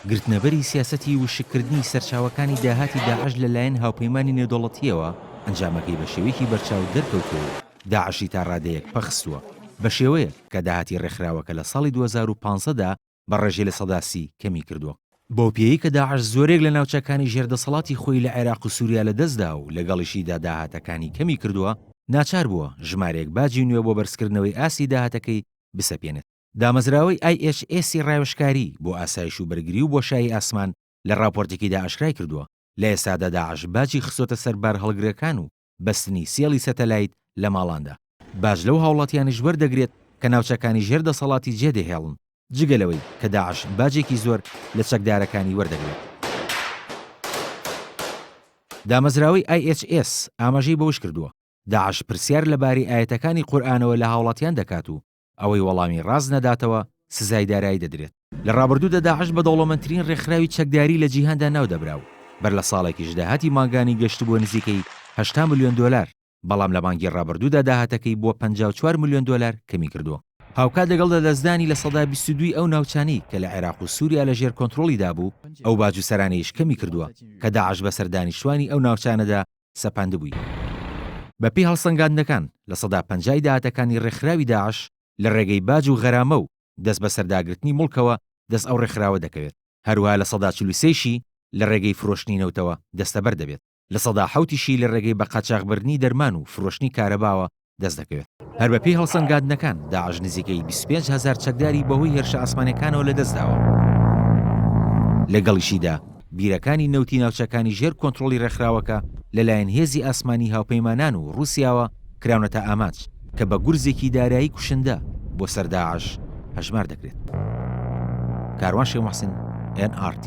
گرتنەبەری سیاسەتی وشکردنی سەرچاوەکانی داهاتی داعش لەلایەن هاوپەیمانی نێودەوڵەتیەوە ئەنجامەکەی بە شێوەیەکی بەرچاو دەرکەوتووە و داعشی تا ڕادەیەک پەخستووە بە شێوەیە کە داهاتی ڕێکخراوەکە لە ساڵی 2015دا بە ڕێژێ لە سەدا 30 کەمی کردووە. بۆ پێی کە داعش زۆرێک لە ناوچەکانی ژێردەسەڵاتی خۆی لە عێراق و سووریا لەدەستدا و لەگەڵیشیدا داهاتەکانی کەمی کردووە، ناچار بووە ژمارەیەک باجی نوێ بۆ بەرزکردنەوەی ئاسی داهاتەکەی بسەپێنێت. دامەزراوەی IHS ڕایوەشکاری بۆ ئاسایش و بەرگری و بۆشایی ئاسمان لە راپۆرتێکیدا ئاشکرای کردووە لە ئێستادا داعش باجی خستۆتە سەر بار هەڵگرەکان و بەستنی سێڵی سەتەلایت لە ماڵاندا. باج لەو هاوڵاتیانیش وەردەگرێت کە ناوچەکانی ژێردەسەڵاتی جێدەهێڵن، جگەلەوەی کە داعش باجێکی زۆر لە چەکدارەکانی وەردەگرێت. دامەزراوەی IHS ئاماژەی بەوش کردووە داعش پرسیار لەباری ئاەتەکانی قورئانەوە لە هاوڵاتیان دەکات و ئەوەی وەڵامی ڕاز نەداتەوە سزای دارایی دەدرێت. لە ڕابردوودا داعش بە دەوڵەمەندترین ڕێکخراوی چەکداری لە جیهاندا ناو دەبراو. بەر لە ساڵێکیش داهاتی ماگانی گەشت بۆ نزیکەی 80 ملیۆن دۆلار، بەڵام لە مانگی ڕابردوودا داهاتەکەی بۆ 54 ملیۆن دۆلار کەمی کردووە. هاوکات لەگەڵ دەدەستدانی لە سەدا 22 ئەو ناوچانەی کە لە عێراق و سووریا لە ژێر کۆنتڕۆڵیدا بوو، ئەو باج و سەرانەیش کەمی کردووە کە داعش بە سەردانیشتوانی ئەو ناوچانەدا سەپاندبووی. بەپێی هەڵسەنگاندنەکان لە سەدا 50 داهاتەکانی ڕێکخراوی داعش لە ڕێگەی باج و غەرامە و دەست بە سەرداگرتنی مڵکەوە دەست ئەو ڕێکخراوە دەکەوێت. هەروها لە سەدا 43شی لە ڕێگەی فرۆشتنی نەوتەوە دەستەبەر دەبێت. لە سەدا 7شی لە ڕێگەی بە قاچاغبردنی دەرمان و فرۆشتنی کارەباوە دەست دەکەوێت. هەر بەپێی هەڵسەنگاندنەکان داعش نزیکەی 25,000 چەکداری بەهۆی هێرشە ئاسمانەکانەوە لەدەستداوە. لەگەڵیشیدا بیرەکانی نەوتی ناوچەکانی ژێر کۆنتڕۆڵی ڕێکخراوەکە لەلایەن هێزی ئاسمانی هاوپەیمانان و رووسیاوە کراونەتە ئامانج کە بە گورزێکی دارایی کوشندە بۆ سەر داعش هەژمار دەکرێت. کاروان شێخ موحسین NRT